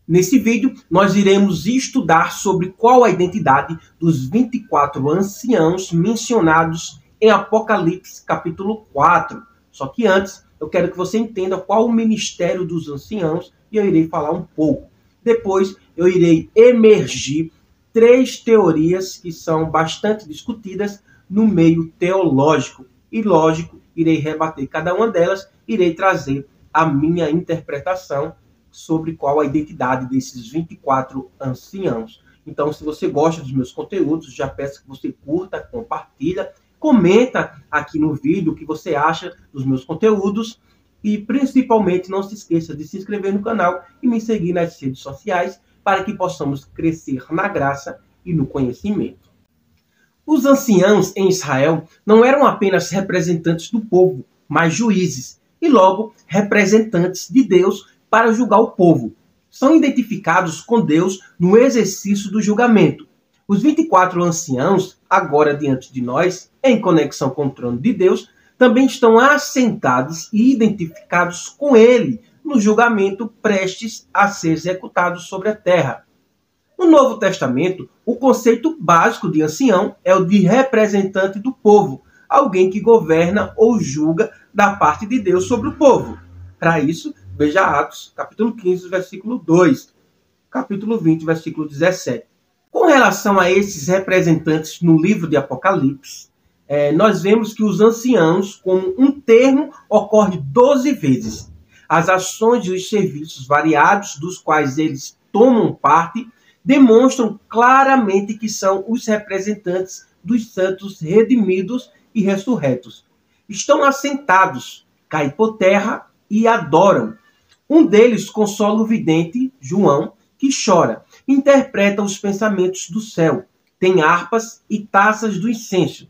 Nesse vídeo, nós iremos estudar sobre qual a identidade dos 24 anciãos mencionados em Apocalipse capítulo 4. Só que antes, eu quero que você entenda qual o ministério dos anciãos e eu irei falar um pouco. Depois, eu irei emergir 3 teorias que são bastante discutidas no meio teológico. E, lógico, irei rebater cada uma delas, irei trazer a minha interpretação sobre qual a identidade desses 24 anciãos. Então, se você gosta dos meus conteúdos, já peço que você curta, compartilha, comenta aqui no vídeo o que você acha dos meus conteúdos e, principalmente, não se esqueça de se inscrever no canal e me seguir nas redes sociais para que possamos crescer na graça e no conhecimento. Os anciãos em Israel não eram apenas representantes do povo, mas juízes e, logo, representantes de Deus para julgar o povo. São identificados com Deus no exercício do julgamento. Os 24 anciãos, agora diante de nós, em conexão com o trono de Deus, também estão assentados e identificados com Ele no julgamento prestes a ser executado sobre a terra. No Novo Testamento, o conceito básico de ancião é o de representante do povo, alguém que governa ou julga da parte de Deus sobre o povo. Para isso, veja Atos, capítulo 15, versículo 2, capítulo 20, versículo 17. Com relação a esses representantes no livro de Apocalipse, nós vemos que os anciãos, como um termo, ocorre 12 vezes. As ações e os serviços variados dos quais eles tomam parte demonstram claramente que são os representantes dos santos redimidos e ressurretos. Estão assentados, caem por terra e adoram. Um deles consola o vidente, João, que chora, interpreta os pensamentos do céu, tem harpas e taças do incenso,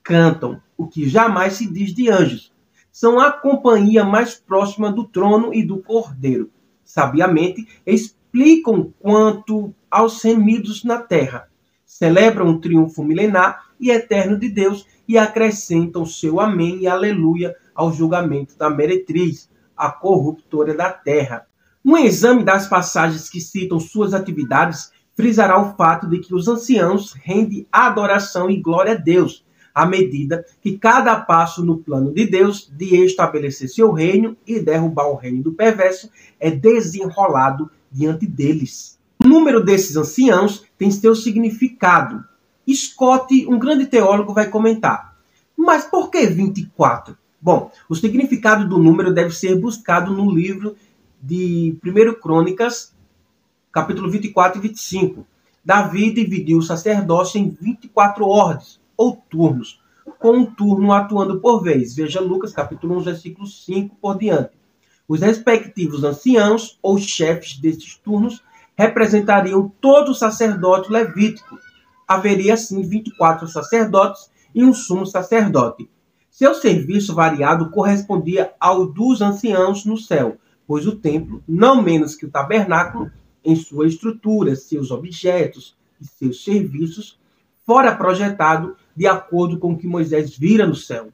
cantam, o que jamais se diz de anjos. São a companhia mais próxima do trono e do cordeiro. Sabiamente, explicam quanto aos remidos na terra. Celebram o triunfo milenar e eterno de Deus e acrescentam seu amém e aleluia ao julgamento da meretriz, a corruptora da terra. Um exame das passagens que citam suas atividades frisará o fato de que os anciãos rendem adoração e glória a Deus, à medida que cada passo no plano de Deus de estabelecer seu reino e derrubar o reino do perverso é desenrolado diante deles. O número desses anciãos tem seu significado. Scott, um grande teólogo, vai comentar: mas por que 24? Bom, o significado do número deve ser buscado no livro de 1 Crônicas, capítulo 24 e 25. Davi dividiu o sacerdócio em 24 ordens, ou turnos, com um turno atuando por vez. Veja Lucas, capítulo 1, versículo 5 por diante. Os respectivos anciãos, ou chefes desses turnos, representariam todo o sacerdócio levítico. Haveria, assim, 24 sacerdotes e um sumo sacerdote. Seu serviço variado correspondia ao dos anciãos no céu, pois o templo, não menos que o tabernáculo, em sua estrutura, seus objetos e seus serviços, fora projetado de acordo com o que Moisés vira no céu.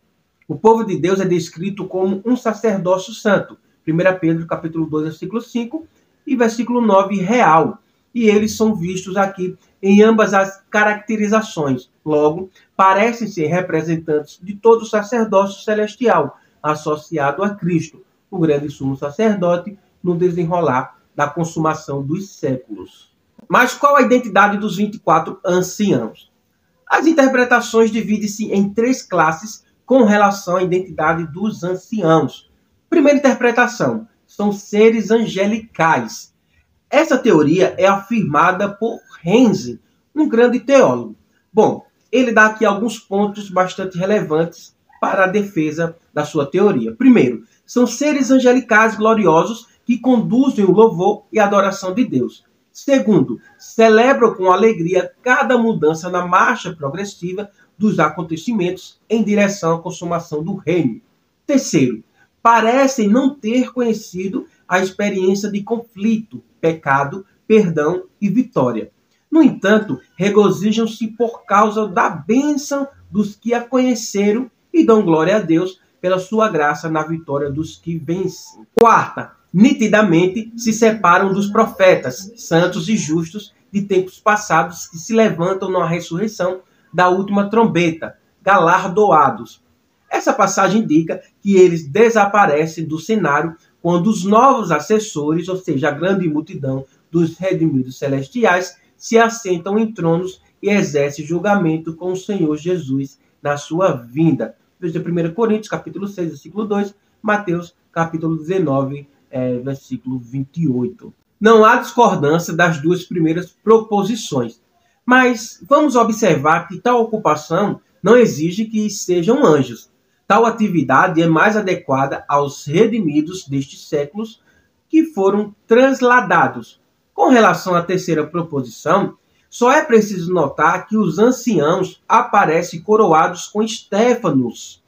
O povo de Deus é descrito como um sacerdócio santo, 1 Pedro capítulo 2, versículo 5 e versículo 9, real. E eles são vistos aqui em ambas as caracterizações. Logo, parecem ser representantes de todo o sacerdócio celestial, associado a Cristo, o grande sumo sacerdote, no desenrolar da consumação dos séculos. Mas qual a identidade dos 24 anciãos? As interpretações dividem-se em 3 classes com relação à identidade dos anciãos. Primeira interpretação, são seres angelicais. Essa teoria é afirmada por Renzi, um grande teólogo. Bom, ele dá aqui alguns pontos bastante relevantes para a defesa da sua teoria. Primeiro, são seres angelicais gloriosos que conduzem o louvor e a adoração de Deus. Segundo, celebram com alegria cada mudança na marcha progressiva dos acontecimentos em direção à consumação do reino. Terceiro, parecem não ter conhecido a experiência de conflito, pecado, perdão e vitória. No entanto, regozijam-se por causa da bênção dos que a conheceram e dão glória a Deus pela sua graça na vitória dos que vencem. Quarta, nitidamente se separam dos profetas, santos e justos de tempos passados que se levantam na ressurreição da última trombeta, galardoados. Essa passagem indica que eles desaparecem do cenário quando os novos assessores, ou seja, a grande multidão dos redimidos celestiais, se assentam em tronos e exercem julgamento com o Senhor Jesus na sua vinda. Veja 1 Coríntios, capítulo 6, versículo 2, Mateus, capítulo 19, versículo 28. Não há discordância das duas primeiras proposições, mas vamos observar que tal ocupação não exige que sejam anjos. Tal atividade é mais adequada aos redimidos destes séculos que foram transladados. Com relação à terceira proposição, só é preciso notar que os anciãos aparecem coroados com Estéfanos,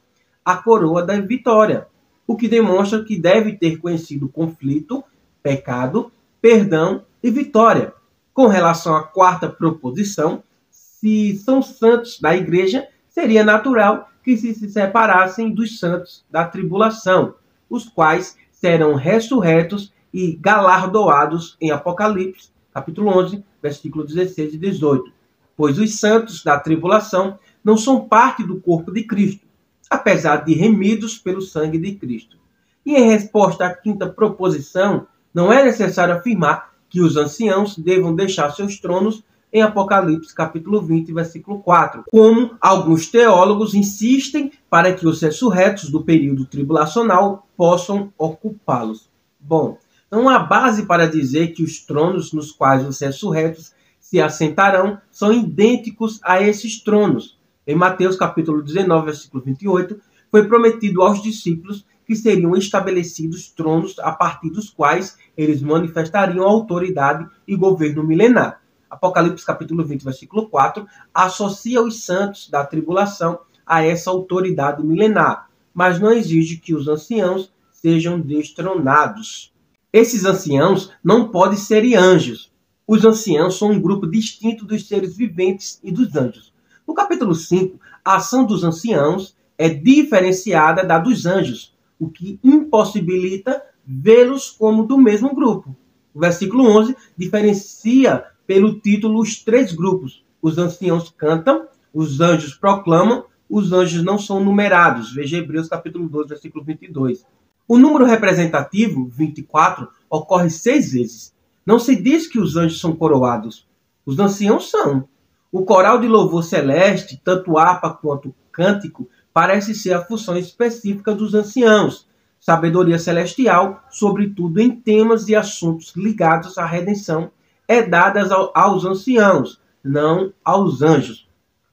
a coroa da vitória, o que demonstra que deve ter conhecido conflito, pecado, perdão e vitória. Com relação à quarta proposição, se são santos da igreja, seria natural que se separassem dos santos da tribulação, os quais serão ressurretos e galardoados em Apocalipse, capítulo 11, versículo 16 e 18. Pois os santos da tribulação não são parte do corpo de Cristo, apesar de remidos pelo sangue de Cristo. E em resposta à quinta proposição, não é necessário afirmar que os anciãos devam deixar seus tronos em Apocalipse, capítulo 20, versículo 4, como alguns teólogos insistem para que os ressurretos do período tribulacional possam ocupá-los. Bom, não há base para dizer que os tronos nos quais os ressurretos se assentarão são idênticos a esses tronos. Em Mateus, capítulo 19, versículo 28, foi prometido aos discípulos que seriam estabelecidos tronos a partir dos quais eles manifestariam autoridade e governo milenar. Apocalipse capítulo 20, versículo 4, associa os santos da tribulação a essa autoridade milenar, mas não exige que os anciãos sejam destronados. Esses anciãos não podem ser anjos. Os anciãos são um grupo distinto dos seres viventes e dos anjos. No capítulo 5, a ação dos anciãos é diferenciada da dos anjos, o que impossibilita vê-los como do mesmo grupo. O versículo 11 diferencia pelo título os três grupos. Os anciãos cantam, os anjos proclamam, os anjos não são numerados. Veja Hebreus capítulo 12, versículo 22. O número representativo, 24, ocorre 6 vezes. Não se diz que os anjos são coroados. Os anciãos são. O coral de louvor celeste, tanto harpa quanto cântico, parece ser a função específica dos anciãos. Sabedoria celestial, sobretudo em temas e assuntos ligados à redenção, é dada aos anciãos, não aos anjos.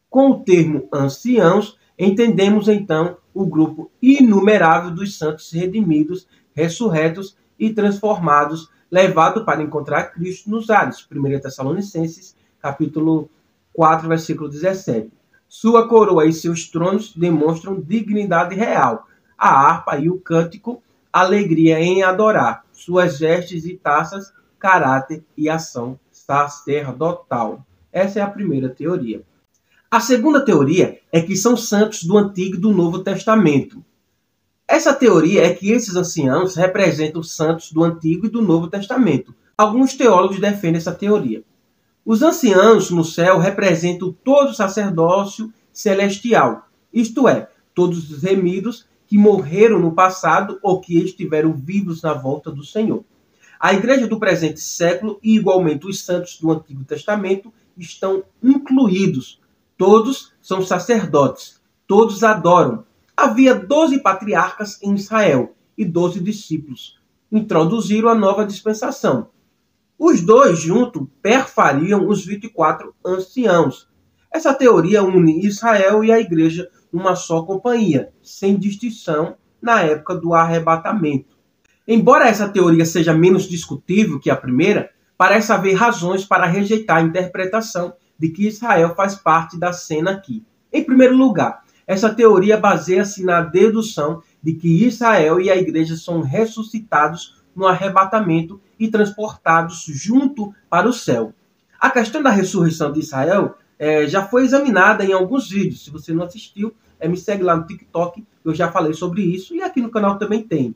Com o termo anciãos, entendemos então o grupo inumerável dos santos redimidos, ressurretos e transformados, levado para encontrar Cristo nos ares. 1 Tessalonicenses, capítulo 4, versículo 17. Sua coroa e seus tronos demonstram dignidade real. A harpa e o cântico, alegria em adorar. Suas vestes e taças, caráter e ação sacerdotal. Essa é a primeira teoria. A segunda teoria é que são santos do Antigo e do Novo Testamento. Essa teoria é que esses anciãos representam os santos do Antigo e do Novo Testamento. Alguns teólogos defendem essa teoria. Os anciãos no céu representam todo o sacerdócio celestial, isto é, todos os remidos que morreram no passado ou que estiveram vivos na volta do Senhor. A igreja do presente século e igualmente os santos do Antigo Testamento estão incluídos. Todos são sacerdotes, todos adoram. Havia 12 patriarcas em Israel e 12 discípulos. Introduziram a nova dispensação. Os dois juntos perfariam os 24 anciãos. Essa teoria une Israel e a igreja numa só companhia, sem distinção na época do arrebatamento. Embora essa teoria seja menos discutível que a primeira, parece haver razões para rejeitar a interpretação de que Israel faz parte da cena aqui. Em primeiro lugar, essa teoria baseia-se na dedução de que Israel e a igreja são ressuscitados no arrebatamento e transportados junto para o céu. A questão da ressurreição de Israel já foi examinada em alguns vídeos. Se você não assistiu, me segue lá no TikTok, eu já falei sobre isso, e aqui no canal também tem.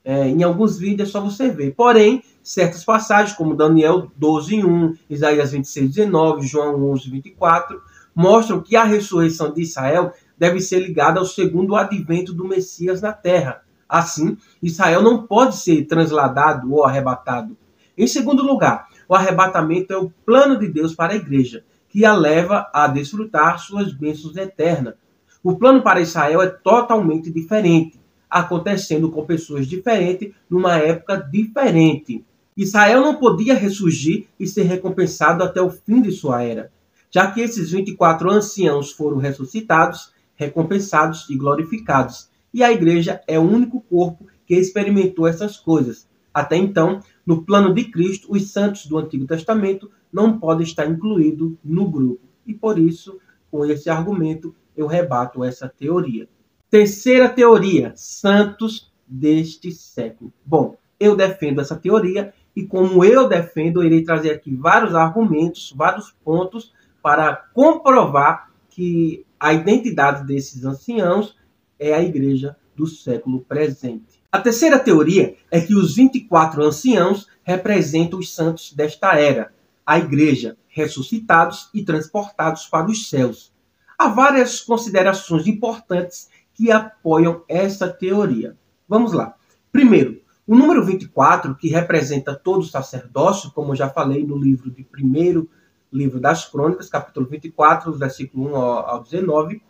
Em alguns vídeos é só você ver. Porém, certas passagens, como Daniel 12:1, Isaías 26:19, João 11:24, mostram que a ressurreição de Israel deve ser ligada ao segundo advento do Messias na terra. Assim, Israel não pode ser transladado ou arrebatado. Em segundo lugar, o arrebatamento é o plano de Deus para a igreja, que a leva a desfrutar suas bênçãos eternas. O plano para Israel é totalmente diferente, acontecendo com pessoas diferentes numa época diferente. Israel não podia ressurgir e ser recompensado até o fim de sua era, já que esses 24 anciãos foram ressuscitados, recompensados e glorificados. E a igreja é o único corpo que experimentou essas coisas. Até então, no plano de Cristo, os santos do Antigo Testamento não podem estar incluídos no grupo. E por isso, com esse argumento, eu rebato essa teoria. Terceira teoria, santos deste século. Bom, eu defendo essa teoria e como eu defendo, eu irei trazer aqui vários argumentos, vários pontos para comprovar que a identidade desses anciãos é a igreja do século presente. A terceira teoria é que os 24 anciãos representam os santos desta era, a igreja, ressuscitados e transportados para os céus. Há várias considerações importantes que apoiam essa teoria. Vamos lá. Primeiro, o número 24, que representa todo o sacerdócio, como eu já falei no livro de primeiro livro das Crônicas, capítulo 24, versículo 1 ao 19,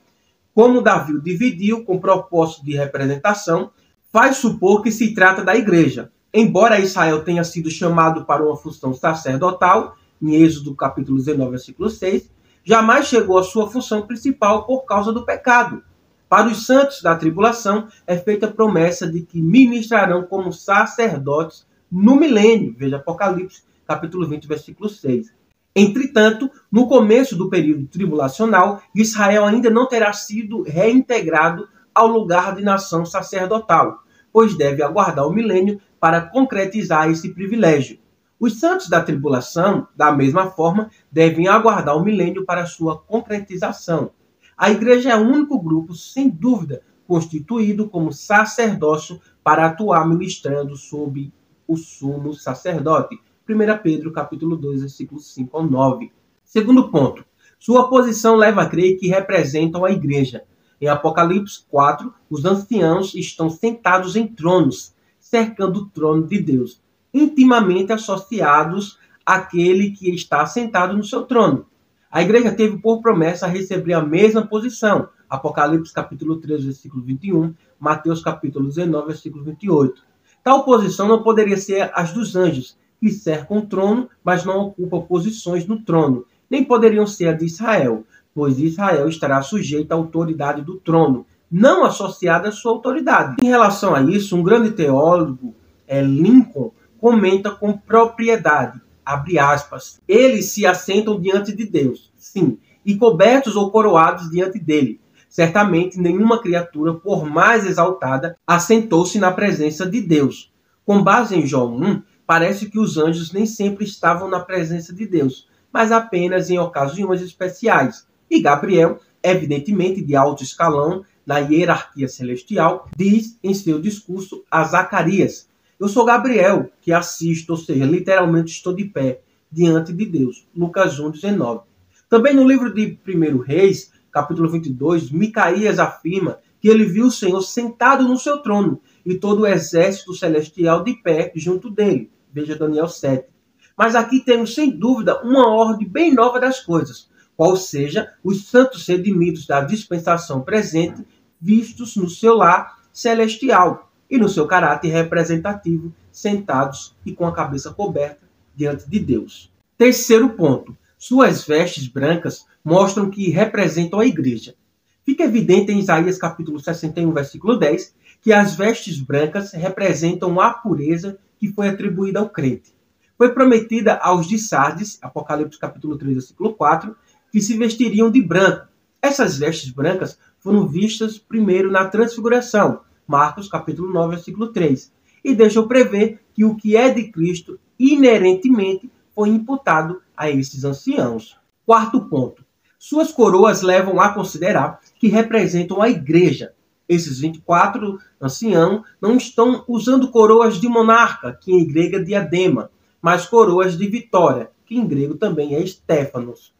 como Davi o dividiu com propósito de representação, faz supor que se trata da igreja. Embora Israel tenha sido chamado para uma função sacerdotal, em Êxodo capítulo 19, versículo 6, jamais chegou à sua função principal por causa do pecado. Para os santos da tribulação é feita a promessa de que ministrarão como sacerdotes no milênio. Veja Apocalipse capítulo 20, versículo 6. Entretanto, no começo do período tribulacional, Israel ainda não terá sido reintegrado ao lugar de nação sacerdotal, pois deve aguardar o milênio para concretizar esse privilégio. Os santos da tribulação, da mesma forma, devem aguardar o milênio para sua concretização. A igreja é o único grupo, sem dúvida, constituído como sacerdócio para atuar ministrando sob o sumo sacerdote. 1 Pedro, capítulo 2, versículos 5 ao 9. Segundo ponto, sua posição leva a crer que representam a igreja. Em Apocalipse 4, os anciãos estão sentados em tronos, cercando o trono de Deus, intimamente associados àquele que está sentado no seu trono. A igreja teve por promessa receber a mesma posição. Apocalipse capítulo 3, versículo 21, Mateus capítulo 19, versículo 28. Tal posição não poderia ser as dos anjos, que cercam o trono, mas não ocupam posições no trono. Nem poderiam ser a de Israel, pois Israel estará sujeito à autoridade do trono, não associada à sua autoridade. Em relação a isso, um grande teólogo, Lincoln, comenta com propriedade, abre aspas, eles se assentam diante de Deus, sim, e cobertos ou coroados diante dele. Certamente nenhuma criatura, por mais exaltada, assentou-se na presença de Deus. Com base em João 1, parece que os anjos nem sempre estavam na presença de Deus, mas apenas em ocasiões especiais. E Gabriel, evidentemente de alto escalão na hierarquia celestial, diz em seu discurso a Zacarias: eu sou Gabriel, que assisto, ou seja, literalmente estou de pé diante de Deus. Lucas 1, 19. Também no livro de 1 Reis, capítulo 22, Micaías afirma que ele viu o Senhor sentado no seu trono e todo o exército celestial de pé junto dele. Veja Daniel 7. Mas aqui temos, sem dúvida, uma ordem bem nova das coisas, qual seja, os santos redimidos da dispensação presente, vistos no seu lar celestial e no seu caráter representativo, sentados e com a cabeça coberta diante de Deus. Terceiro ponto. Suas vestes brancas mostram que representam a igreja. Fica evidente em Isaías capítulo 61, versículo 10, que as vestes brancas representam a pureza que foi atribuída ao crente. Foi prometida aos de Sardes, Apocalipse capítulo 3, versículo 4, que se vestiriam de branco. Essas vestes brancas foram vistas primeiro na transfiguração, Marcos capítulo 9, versículo 3, e deixam prever que o que é de Cristo inerentemente foi imputado a esses anciãos. Quarto ponto. Suas coroas levam a considerar que representam a igreja. Esses 24 anciãos não estão usando coroas de monarca, que em grego é diadema, mas coroas de vitória, que em grego também é Stéphanos,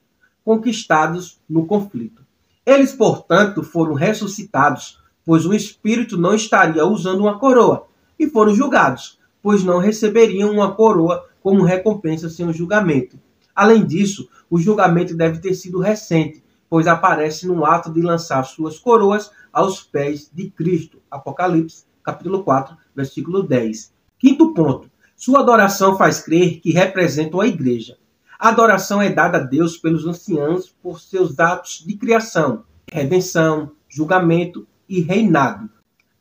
conquistados no conflito. Eles, portanto, foram ressuscitados, pois o Espírito não estaria usando uma coroa, e foram julgados, pois não receberiam uma coroa como recompensa sem o julgamento. Além disso, o julgamento deve ter sido recente, pois aparece no ato de lançar suas coroas aos pés de Cristo. Apocalipse, capítulo 4, versículo 10. Quinto ponto. Sua adoração faz crer que representam a igreja. A adoração é dada a Deus pelos anciãos por seus atos de criação, redenção, julgamento e reinado.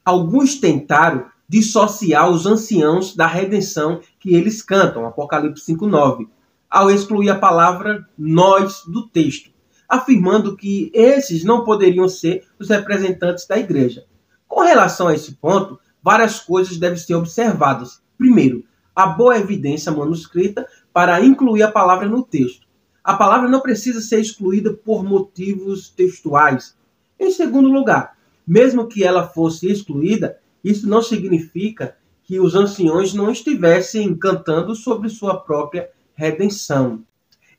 Alguns tentaram dissociar os anciãos da redenção que eles cantam, Apocalipse 5:9, ao excluir a palavra nós do texto, afirmando que esses não poderiam ser os representantes da igreja. Com relação a esse ponto, várias coisas devem ser observadas. Primeiro, a boa evidência manuscrita para incluir a palavra no texto. A palavra não precisa ser excluída por motivos textuais. Em segundo lugar, mesmo que ela fosse excluída, isso não significa que os anciões não estivessem cantando sobre sua própria redenção.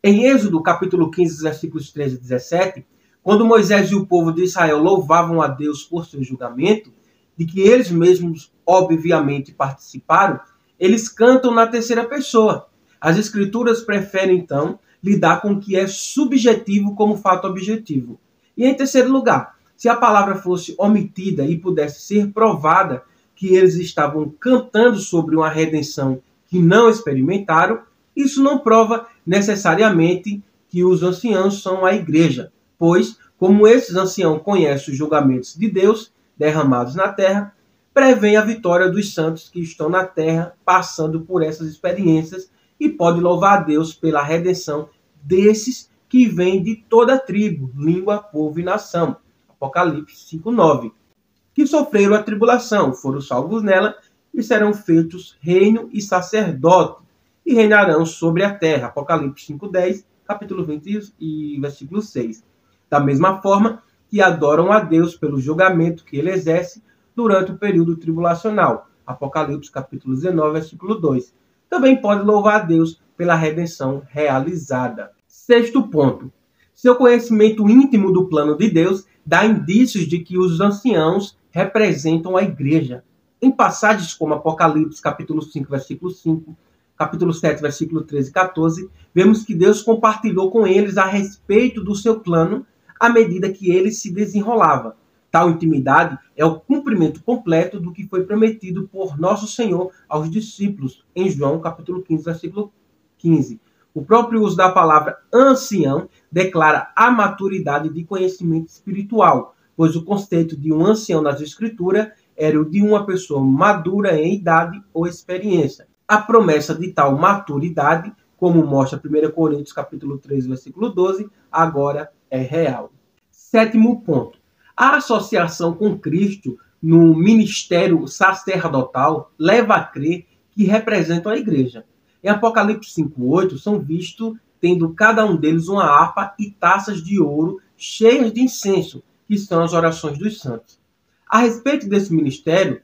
Em Êxodo, capítulo 15, versículos 13 e 17, quando Moisés e o povo de Israel louvavam a Deus por seu julgamento, de que eles mesmos, obviamente, participaram, eles cantam na terceira pessoa. As Escrituras preferem, então, lidar com o que é subjetivo como fato objetivo. E, em terceiro lugar, se a palavra fosse omitida e pudesse ser provada que eles estavam cantando sobre uma redenção que não experimentaram, isso não prova necessariamente que os anciãos são a igreja, pois, como esses anciãos conhecem os julgamentos de Deus derramados na terra, prevêem a vitória dos santos que estão na terra passando por essas experiências e pode louvar a Deus pela redenção desses que vêm de toda tribo, língua, povo e nação. Apocalipse 5:9. Que sofreram a tribulação, foram salvos nela e serão feitos reino e sacerdote e reinarão sobre a terra. Apocalipse 5:10, capítulo 20 e versículo 6. Da mesma forma que adoram a Deus pelo julgamento que ele exerce durante o período tribulacional. Apocalipse capítulo 19, versículo 2. Também pode louvar a Deus pela redenção realizada. Sexto ponto. Seu conhecimento íntimo do plano de Deus dá indícios de que os anciãos representam a igreja. Em passagens como Apocalipse capítulo 5, versículo 5, capítulo 7, versículo 13 e 14, vemos que Deus compartilhou com eles a respeito do seu plano à medida que ele se desenrolava. Tal intimidade é o cumprimento completo do que foi prometido por nosso Senhor aos discípulos, em João capítulo 15, versículo 15. O próprio uso da palavra ancião declara a maturidade de conhecimento espiritual, pois o conceito de um ancião nas Escrituras era o de uma pessoa madura em idade ou experiência. A promessa de tal maturidade, como mostra 1 Coríntios capítulo 3, versículo 12, agora é real. Sétimo ponto. A associação com Cristo no ministério sacerdotal leva a crer que representam a igreja. Em Apocalipse 5:8, são vistos tendo cada um deles uma harpa e taças de ouro cheias de incenso, que são as orações dos santos. A respeito desse ministério,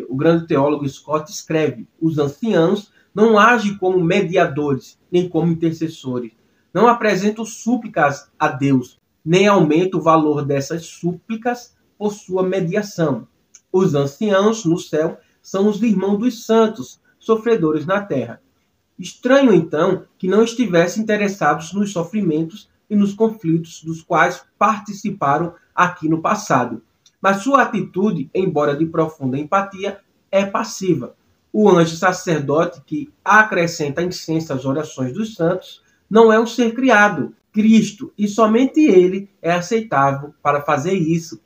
o grande teólogo Scott escreve: os anciãos não agem como mediadores, nem como intercessores. Não apresentam súplicas a Deus, nem aumenta o valor dessas súplicas por sua mediação. Os anciãos no céu são os irmãos dos santos, sofredores na terra. Estranho, então, que não estivessem interessados nos sofrimentos e nos conflitos dos quais participaram aqui no passado. Mas sua atitude, embora de profunda empatia, é passiva. O anjo sacerdote que acrescenta incenso às orações dos santos não é um ser criado. Cristo, e somente ele é aceitável para fazer isso.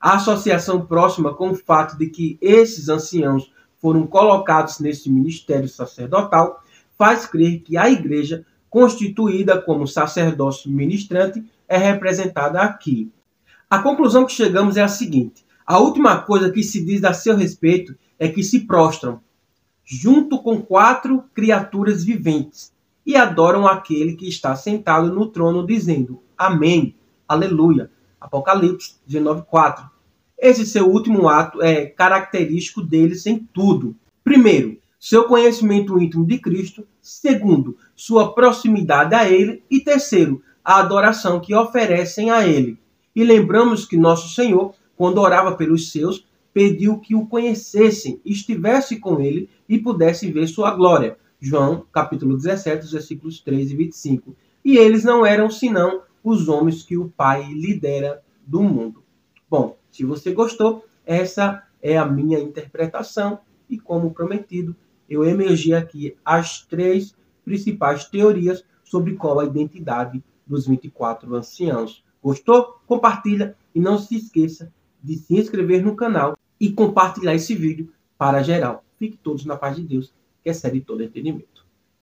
A associação próxima com o fato de que esses anciãos foram colocados nesse ministério sacerdotal faz crer que a igreja, constituída como sacerdócio ministrante, é representada aqui. A conclusão que chegamos é a seguinte: a última coisa que se diz a seu respeito é que se prostram, junto com 4 criaturas viventes, e adoram aquele que está sentado no trono, dizendo: Amém, Aleluia. Apocalipse 19:4. Esse seu último ato é característico deles em tudo. Primeiro, seu conhecimento íntimo de Cristo. Segundo, sua proximidade a Ele. E terceiro, a adoração que oferecem a Ele. E lembramos que nosso Senhor, quando orava pelos seus, pediu que o conhecessem, estivesse com Ele e pudessem ver sua glória. João, capítulo 17, versículos 3 e 25. E eles não eram senão os homens que o Pai lhe dera do mundo. Bom, se você gostou, essa é a minha interpretação e, como prometido, eu emergi aqui as 3 principais teorias sobre qual a identidade dos 24 anciãos. Gostou? Compartilha e não se esqueça de se inscrever no canal e compartilhar esse vídeo para geral. Fique todos na paz de Deus, que excede todo entendimento.